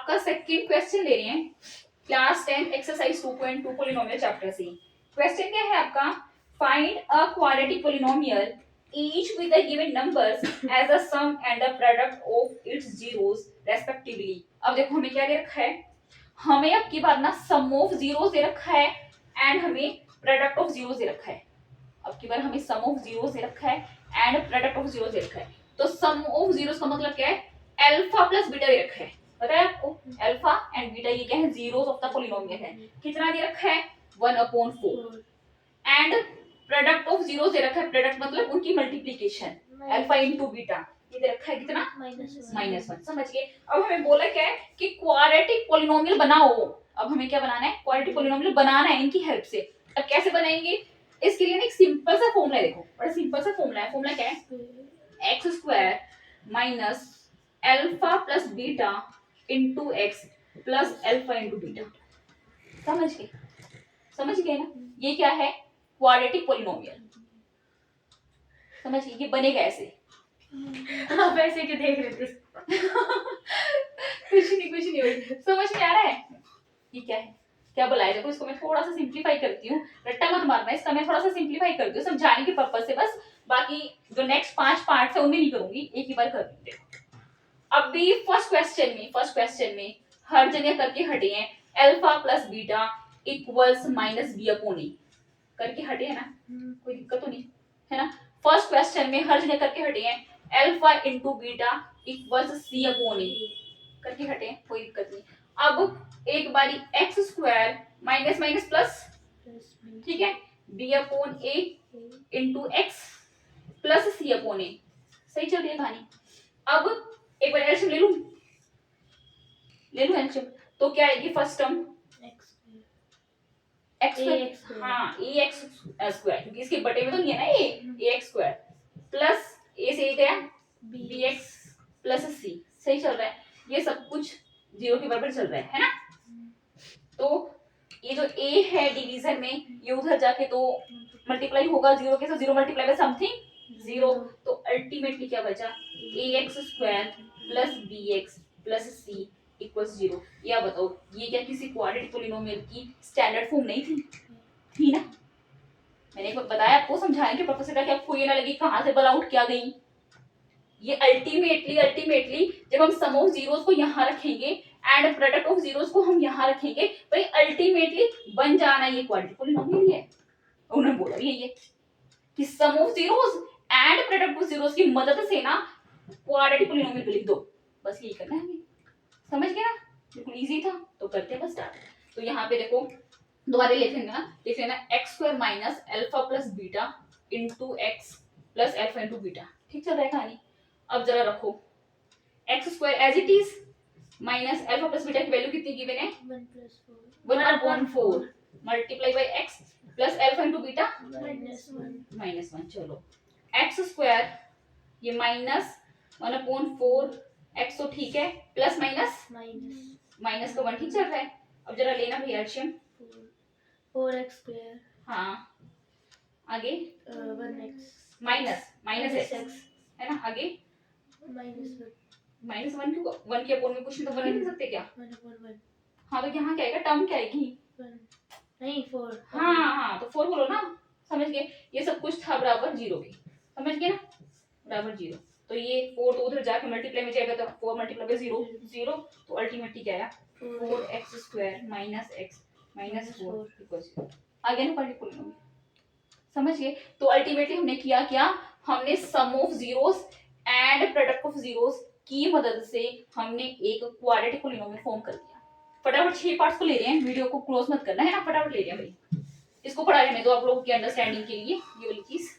आपका second question ले रहे हैं क्लास 10 एक्सरसाइज 2.2 पॉलिनोमियल चैप्टर से। क्वेश्चन क्या है आपका, find a quadratic polynomial each with the given numbers as a sum and the product of its zeros respectively। अब देखो हमें क्या दे रखा है, हमें अब की बार ना सम ऑफ जीरोस दे रखा है एंड हमें प्रोडक्ट ऑफ जीरोस दे रखा है। अब की बार हमें सम ऑफ जीरोस दे रखा है एंड प्रोडक्ट ऑफ जीरोस दे रखा है। तो सम ऑफ जीरोस का मतलब क्या है, अल्फा प्लस बीटा दे रखा है, पता है आपको अल्फा एंड बीटा ये क्या है, जीरोस ऑफ द पॉलिनोमियल है। कितना दे रखा है 1/4 एंड प्रोडक्ट ऑफ जीरोस दे रखा है, प्रोडक्ट मतलब उनकी मल्टीप्लिकेशन अल्फा इनटू बीटा ये दे रखा है कितना -1। समझ गए। अब हमें बोला क्या है कि क्वाड्रेटिक पॉलिनोमियल बनाओ। अब हमें क्या बनाना है, क्वाड्रेटिक पॉलिनोमियल बनाना है इनकी हेल्प से। अब कैसे बनाएंगे, इसके लिए ना एक सिंपल सा फॉर्मूला है, देखो बड़ा सिंपल सा फॉर्मूला है। फॉर्मूला क्या है, x² minus alpha plus beta into x plus alpha into beta. समझ गए ना, ये क्या है क्वाड्रेटिक पॉलिनोमियल। समझ गए, ये बनेगा ऐसे। आप ऐसे क्यों देख रहे थे? कुछ नहीं समझ में आ रहा है ये क्या है, क्या बुलाया। देखो इसको मैं थोड़ा सा सिंप्लीफाई करती हूँ, रट्टा मत मारना, इसका मैं थोड़ा सा सिंप्लीफाई करती हूँ समझाने के पर्पज से बस। बाकी जो नेक्स्ट 5 पार्ट्स है उनमें नहीं करूंगी, एक ही बार कर दूंगी। अब भी फर्स्ट क्वेश्चन में हर जगह करके हटे हैं alpha plus beta equals minus b upon a करके हटे है ना, कोई दिक्कत तो नहीं है ना। फर्स्ट क्वेश्चन में हर जगह करके हटे हैं alpha into beta equals C upon a करके हटे हैं, कोई दिक्कत नहीं। अब एक बारी x² माइनस माइनस प्लस, ठीक है, b upon a into x plus c upon a. सही चल रही है कहानी। अब एक बार एलसीएम ले लूं एलसीएम, तो क्या आएगी फर्स्ट टर्म x², हाँ ax² क्योंकि इसके बटे में तो नहीं है ना ये ax² प्लस a से गया bx प्लस c। सही चल रहा है, ये सब कुछ जीरो के बराबर चल रहा है ना। तो ये जो a है डिवीजन में, ये उधर जाके तो मल्टीप्लाई होगा जीरो के साथ, zero multiply by something zero. तो अल्टीमेटली क्या बचा, ax² plus bx plus c equals 0। या बताओ ये क्या किसी क्वाड्रेटिक पॉलिनोमियल की स्टैंडर्ड फॉर्म नहीं थी ना। मैंने एक बार बताया आपको समझाने के पर्पस से ताकि आपको ये ना लगे कहां से बल आउट क्या गई। ये अल्टीमेटली जब हम सम ऑफ जीरोस को यहां रखेंगे एंड प्रोडक्ट ऑफ जीरोस को हम यहां रखेंगे, भाई अल्टीमेटली बन जाना ये क्वाड्रेटिक पॉलिनोमियल है। उन्होंने बोला भी ये कि sum of zeros and product of zeros की मदद से ना क्वाड्रेटिक पॉलिनोमियल लिख दो, बस यही करना है हमें। समझ गया ना, बिल्कुल इजी था। तो करते हैं बस स्टार्ट। तो यहाँ पे देखो दोबारा लिख लेना x² minus alpha plus beta into x plus alpha into beta. ठीक चल रहा है कहानी। अब जरा रखो x² as it is minus alpha plus beta की वैल्यू कितनी गिवन है 1/4 multiply by x plus alpha into beta -1। चलो x² ये माइनस 1/4 x तो ठीक है, प्लस माइनस का 1 ठीक चल रहा है। अब जरा लेना भैया एलसीएम 4x², हाँ आगे 1x माइनस x है ना, आगे -1 क्यों, 1 के अपोन में कुछ नहीं तो 1 ही लिख सकते क्या। 1/1 हाँ तो यहाँ क्या आएगा, टर्म क्या आएगी 4। हाँ तो 4 बोलो ना। समझ गए, ये सब कुछ था बराबर 0 के, समझ गए ना, बराबर 0। तो ये 4 तो उधर जाके मल्टीप्लाई में जाएगा तो 4 मल्टीप्लाई बाय 0 तो अल्टीमेटली क्या आया 4x² minus x minus 4 equals 0 आ गया ना क्वाड्रेटिक पॉलिनोमियल। समझ गए। तो अल्टीमेटली हमने किया क्या, हमने sum of zeros and product of zeros की मदद से हमने एक क्वाड्रेटिक पॉलिनोमियल फॉर्म कर दिया। फटाफट 6 पार्ट्स को ले रहे हैं, वीडियो को क्लोज मत करना है ना, फटाफट ले रहे हैं भाई, इसको पढ़ा रहे हैं तो आप लोगों की अंडरस्टैंडिंग के लिए ये वाली चीज।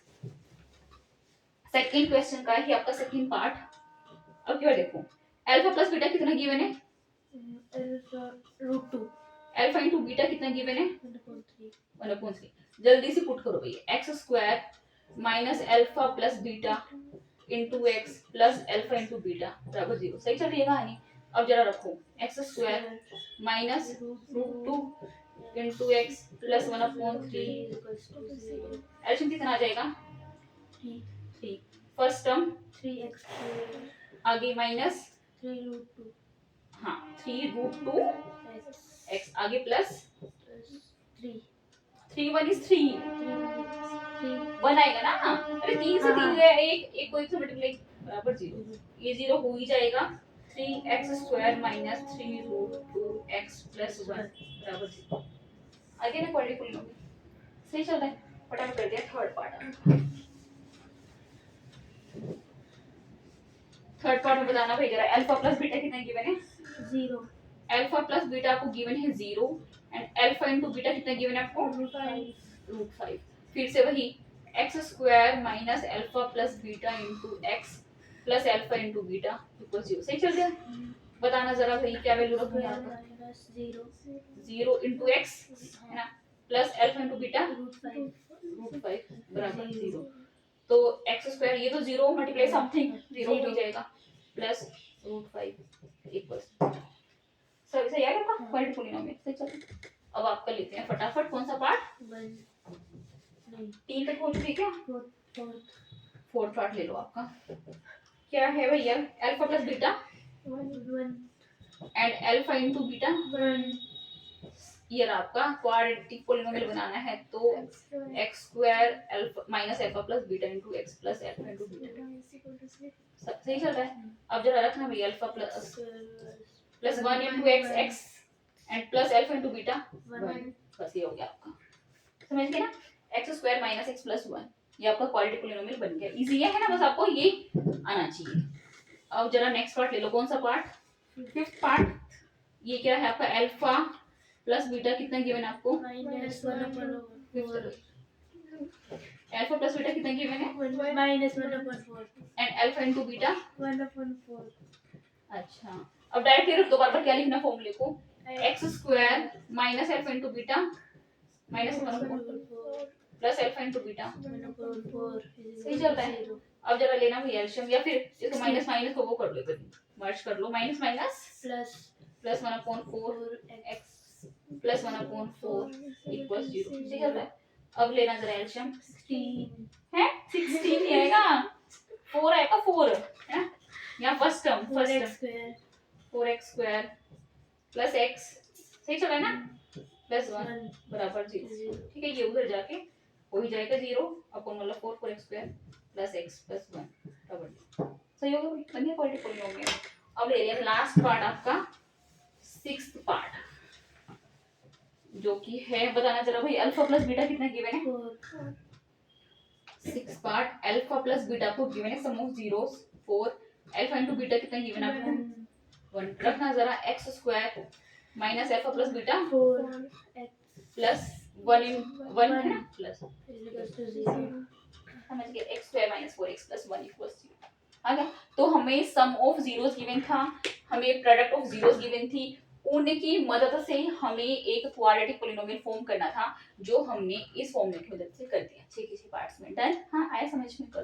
सेकंड क्वेश्चन का है आपका सेकंड पार्ट। अब क्या देखो अल्फा प्लस बीटा कितना गिवन है √2 अल्फा इनटू बीटा कितना गिवन है 1/3। जल्दी से पुट करो भैया x² minus alpha plus beta into x plus alpha into beta बराबर 0। सही चल रही है कहानी। अब जरा रखो x² minus √2 into x plus 1/3 LCM कितना आ जाएगा 3। फर्स्ट टर्म 3x² आगे माइनस 3√2 हाँ 3√2 x आगे प्लस 3 3 1 is 3 1 आएगा ना। अरे 3 से 3 गया, एक को 1 से मल्टीप्लाई बराबर 0, ये 0 हो ही जाएगा। 3x² माइनस 3√2x प्लस 1 बराबर 0। आगे ना क्वाड्रेटिक पॉलिनोमियल सही चल रहा है। फटाफट कर दिया थर्ड पार्ट। थर्ड पार्ट में बताना भाई जरा, अल्फा प्लस बीटा कितना गिवन है? 0 अल्फा प्लस बीटा आपको गिवन है 0 एंड अल्फा इनटू बीटा कितना गिवन है आपको? √5। फिर से वही x² minus alpha plus beta into x plus alpha into beta equal 0। सही चल रहा है। बताना जरा भाई क्या वैल्यू रखूं यहाँ पर? 0 इनटू x है ना प्लस अल्फा इनटू बीटा √5 बराबर 0। तो x² ये तो 0 मल्टीप्लाई समथिंग 0 हो जाएगा प्लस √5 इक्वल्स सही सही आएगा आपका क्वाड्रेटिक पॉलिनोमियल। सही चलो अब आपका लेते हैं फटाफट कौन सा पार्ट? 3 तक हो चुकी है क्या? फोर्थ पार्ट ले लो आपका। क्या है भैया? Alpha plus beta 1 and alpha into beta 1 ये रहा आपका क्वाड्रेटिक पॉलिनोमियल बनाना है तो x² alpha minus alpha plus beta into x plus alpha into beta सही चल रहा है। अब जरा रखना भैया alpha plus 1 into x and plus alpha into beta 1 बस ये हो गया आपका। समझ गए ना? x² माइनस x प्लस 1 ये आपका क्वाड्रेटिक पॉलिनोमियल बन गया। इजी है ना, बस आपको ये आना चाहिए। अब जरा नेक्स्ट पार्ट ले लो। कौन सा पार्ट? Fifth part. ये क्या है आपका? अल्फा प्लस बीटा कितना गिवन है आपको? अल्फा प्लस बीटा कितना गिवन है? -1/4 एंड अल्फा इनटू बीटा 1/4 अच्छा अब डायरेक्ट लिख दो। बार क्या लिखना फॉर्मूले को? x² minus alpha into beta minus 1/4 plus alpha into beta 1/4 सही चल रहा है। अब जरा लेना भैया एलसीएम या फिर इसको माइनस माइनस को वो कर लो, इधर मर्ज कर लो। Minus minus plus 1/4 x plus 1/4 equals 0। सही चल रहा है। अब लेना जरा एलसीएम। 16 है 16 नहीं आएगा, 4 आएगा 4 है ना। यहाँ first term 4x² plus x सही चल रहा है ना प्लस 1 बराबर 0। ठीक है, ये उधर जाके हो ही जाएगा 0 अपन मतलब 4x² प्लस x प्लस 1 बराबर 0। सही होगा, बन गया क्वाड्रेटिक पॉलिनोमियल। अब ले लिया लास्ट पार्ट आपका सिक्स्थ पार्ट जो कि है बताना जरा भाई अल्फा प्लस बीटा कितना गिवन है? Six part alpha plus beta को गिवन है sum of zeros 4 alpha into beta कितना गिवन है आपको? 1 रखना जरा x² minus alpha plus beta 4x plus 1 है ना प्लस समझ गए x² minus 4x plus 1 equals 0 आ गया। तो हमें सम ऑफ जीरोस गिवन था, हमें प्रोडक्ट ऑफ जीरोस गिवन थी, उनकी मदद से हमें एक क्वाड्रेटिक पॉलिनोमियल फॉर्म करना था जो हमने इस फॉर्मूले की मदद से कर दिया। 6 पार्ट्स में डन। हाँ आया समझ में? कर